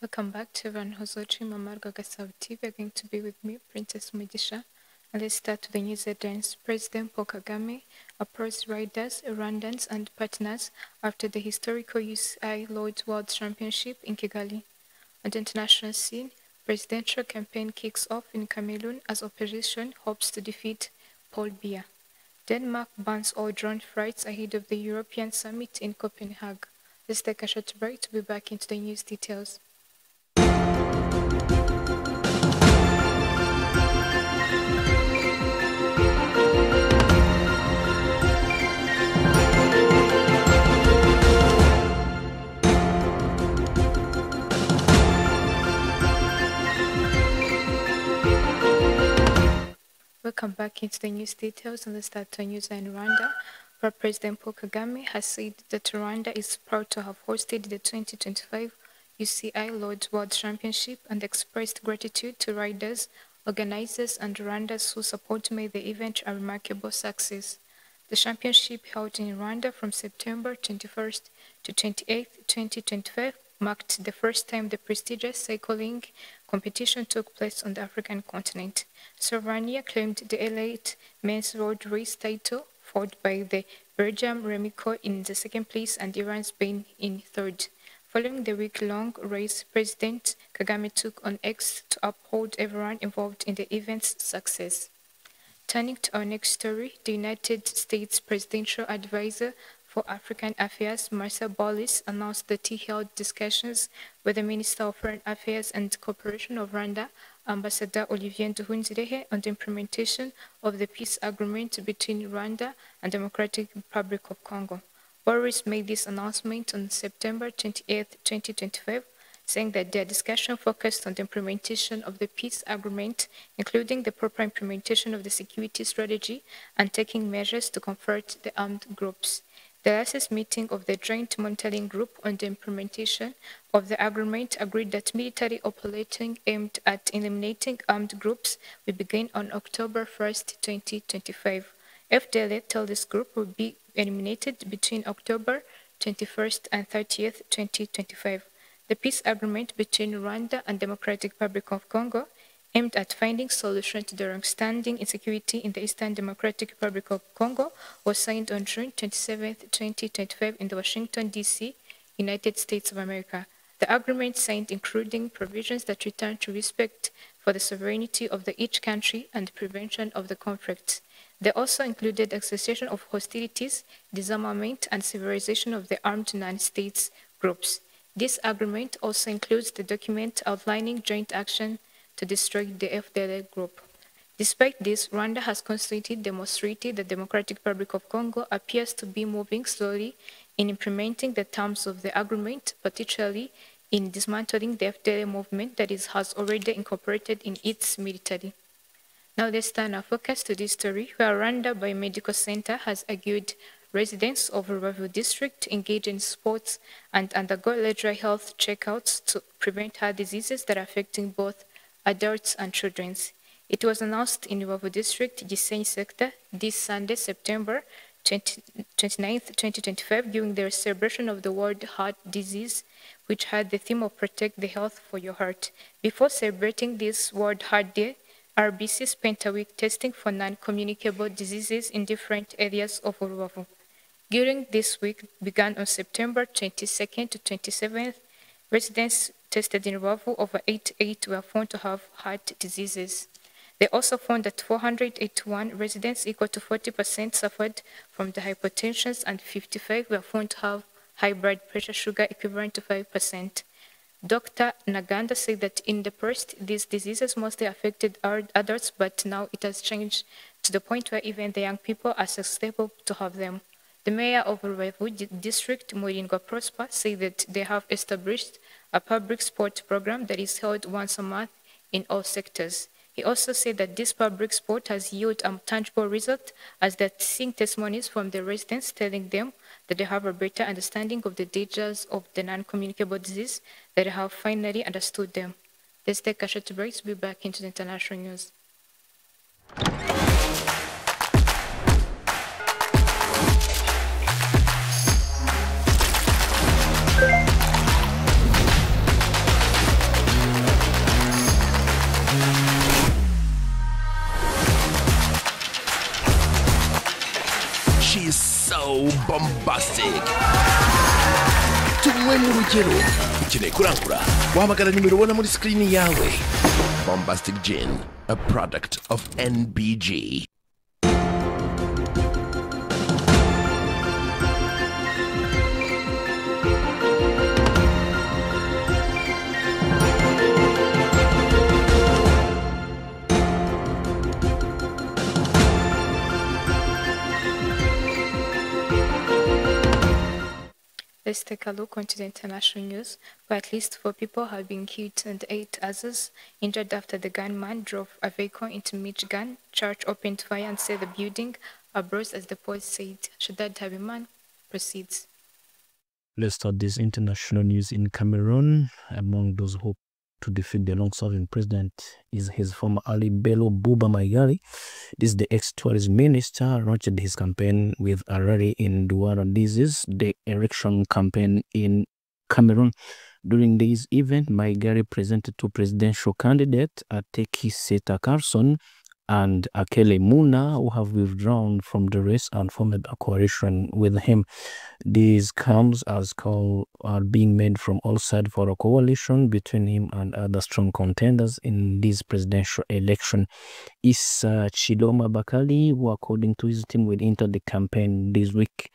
Welcome back to Van Hozochi Mamarga Gasau TV. You're going to be with me, Princess Mugisha. And let's start with the news headlines. President Paul Kagame approached riders, Rwandans, and partners after the historical UCI Lord's World Championship in Kigali. On the international scene, presidential campaign kicks off in Cameroon as opposition hopes to defeat Paul Biya. Denmark bans all drone flights ahead of the European summit in Copenhagen. Let's take a short break to be back into the news details. Welcome back into the news details, and let's start to news in Rwanda, where President Paul Kagame has said that Rwanda is proud to have hosted the 2025 UCI Lord's World Championship and expressed gratitude to riders, organizers, and Rwandans whose support made the event a remarkable success. The championship, held in Rwanda from September 21st to 28th, 2025, marked the first time the prestigious cycling competition took place on the African continent. Slovenia claimed the elite men's road race title, followed by the Belgium Remco in the second place and Iran's Spain in third. Following the week-long race, President Kagame took on X to uphold everyone involved in the event's success. Turning to our next story, the United States Presidential Advisor for African Affairs, Massad, Boulos, announced that he held discussions with the Minister of Foreign Affairs and Cooperation of Rwanda, Ambassador Olivier Nduhungirehe, on the implementation of the peace agreement between Rwanda and Democratic Republic of Congo. Boulos made this announcement on September 28, 2025, saying that their discussion focused on the implementation of the peace agreement, including the proper implementation of the security strategy and taking measures to confront the armed groups. The last meeting of the Joint Monitoring Group on the implementation of the agreement agreed that military operating aimed at eliminating armed groups will begin on October 1st, 2025. FDLA told this group will be eliminated between October 21st and 30th, 2025. The peace agreement between Rwanda and Democratic Republic of Congo, aimed at finding solutions to the long-standing insecurity in the Eastern Democratic Republic of Congo, was signed on June 27, 2025 in the Washington, D.C., United States of America. The agreement signed including provisions that return to respect for the sovereignty of each country and prevention of the conflicts. They also included the cessation of hostilities, disarmament, and civilization of the armed non-states groups. This agreement also includes the document outlining joint action to destroy the FDLA group. Despite this, Rwanda has constantly demonstrated that the Democratic Republic of Congo appears to be moving slowly in implementing the terms of the agreement, particularly in dismantling the FDLA movement that has already incorporated in its military. Now let's turn our focus to this story, where Rwanda Biomedical Center has argued residents of Rubavu district engage in sports and undergo leisure health checkouts to prevent heart diseases that are affecting both adults and children. It was announced in Rubavu district, Gisenyi sector, this Sunday, September 29, 2025, during the celebration of the World Heart Disease, which had the theme of Protect the Health for Your Heart. Before celebrating this World Heart Day, RBC spent a week testing for non-communicable diseases in different areas of Rubavu. During this week, began on September 22nd to 27th, residents tested in Rubavu, over 88 were found to have heart diseases. They also found that 481 residents, equal to 40%, suffered from the hypertension, and 55 were found to have high blood pressure, sugar equivalent to 5%. Dr. Naganda said that in the past, these diseases mostly affected adults, but now it has changed to the point where even the young people are susceptible to have them. The mayor of Rubavu district, Mulindwa Prosper, said that they have established a public sport program that is held once a month in all sectors. He also said that this public sport has yielded a tangible result, as they're seeing testimonies from the residents telling them that they have a better understanding of the dangers of the non-communicable disease, that they have finally understood them. Let's take a short break to be back into the international news. bombastic. Tumwe mu rugero ukeneye kurangura wahamagara nimero ubona muri screen yawe. Bombastic Gin, a product of NBG. Let's take a look into the international news, where at least 4 people have been killed and 8 others injured after the gunman drove a vehicle into Michigan. Church opened fire and set the building ablaze, as the police said. Shaddad Habiman proceeds. Let's start this international news in Cameroon. Among those who hope to defeat the long-serving president is his former ally Bello Buba Maigari. This is the ex-tourism minister, launched his campaign with a rally in Douala. This is the election campaign in Cameroon. During this event, Maigari presented two presidential candidates, Ateki Seta Carson and Akele Muna, who have withdrawn from the race and formed a coalition with him. These comes as calls are being made from all sides for a coalition between him and other strong contenders in this presidential election. Issa Chidoma Bakali, who according to his team will enter the campaign this week.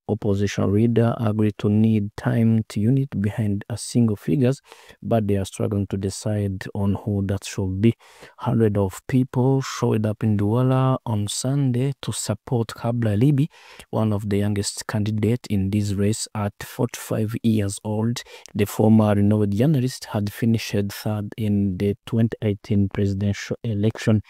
Opposition leader agreed to need time to unite behind a single figures, but they are struggling to decide on who that should be. Hundreds of people showed up in Douala on Sunday to support Kabla Libi, one of the youngest candidates in this race. At 45 years old, the former renowned journalist had finished third in the 2018 presidential election.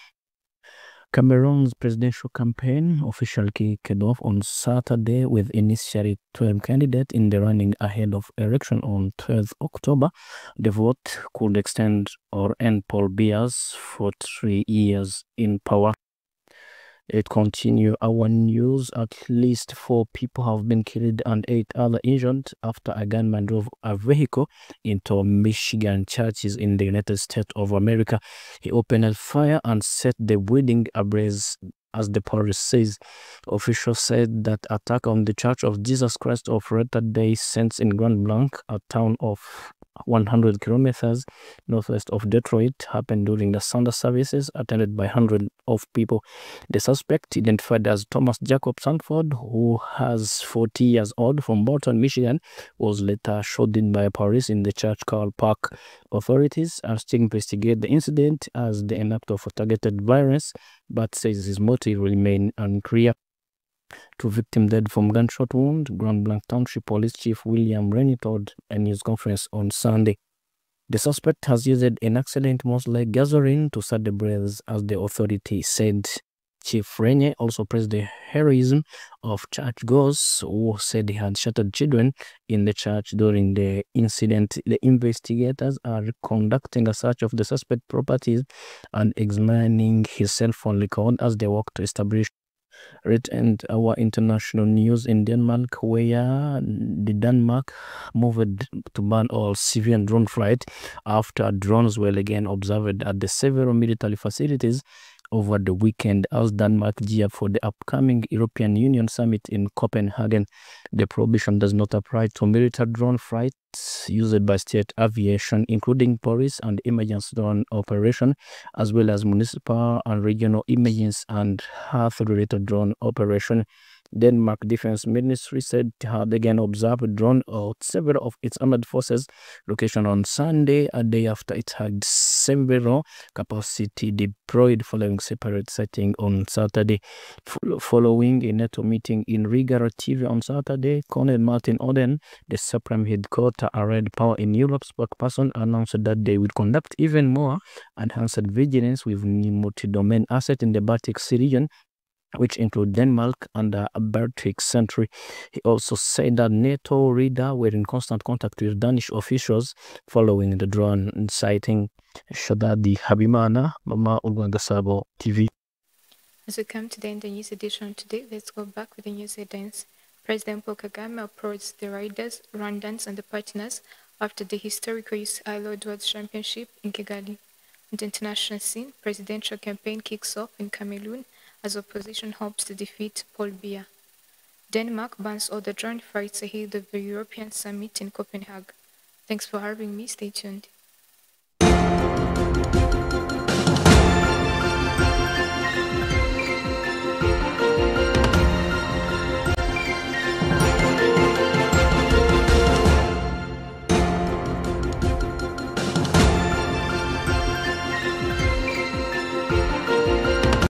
Cameroon's presidential campaign officially kicked off on Saturday with initially 12 candidates in the running ahead of election on 12th October. The vote could extend or end Paul Biya's for 3 years in power. It continues our news. At least 4 people have been killed and 8 others injured after a gunman drove a vehicle into Michigan churches in the United States of America. He opened fire and set the building ablaze, as the police says. Officials said that attack on the Church of Jesus Christ of Latter-day Saints in Grand Blanc, a town of 100 kilometers northwest of Detroit, happened during the Sunday services attended by hundreds of people. The suspect, identified as Thomas Jacob Sanford, who has 40 years old, from Bolton, Michigan, was later shot dead by police in the church called Pact. Authorities are still investigating the incident as an act of targeted violence, but says his motive remains unclear. 2 victims dead from gunshot wound, Grand Blanc Township Police Chief William Rennie told a news conference on Sunday. The suspect has used an accident, most like gasoline, to start the blaze, as the authority said. Chief Rennie also praised the heroism of churchgoers who said he had shattered children in the church during the incident. The investigators are conducting a search of the suspect properties and examining his cell phone record as they work to establish. And our international news in Denmark, where the Denmark moved to ban all civilian drone flight after drones were again observed at the several military facilities over the weekend as Denmark geared for the upcoming European Union summit in Copenhagen. The prohibition does not apply to military drone flights used by state aviation, including police and emergency drone operation, as well as municipal and regional emergency and health-related drone operation. Denmark Defense Ministry said it had again observed drone at several of its armed forces location on Sunday, a day after it had several capacity deployed following separate sighting on Saturday. Following a NATO meeting in Riga TV on Saturday, Colonel Martin Oden, the Supreme Headquarter Allied Power in Europe spokesperson, announced that they would conduct even more enhanced vigilance with multi-domain assets in the Baltic Sea region, which include Denmark and the Baltic Century. He also said that NATO leaders were in constant contact with Danish officials following the drone sighting. Shadadi Habimana, Mama Ulwangasabo TV. As we come to the end of the news edition today, let's go back with the news headlines. President Paul Kagame applauds the riders, Rwandans, and the partners after the historical UCI World Championship in Kigali. On the international scene, presidential campaign kicks off in Cameroon as opposition hopes to defeat Paul Biya. Denmark bans all the drone flights ahead of the European summit in Copenhagen. Thanks for having me. Stay tuned.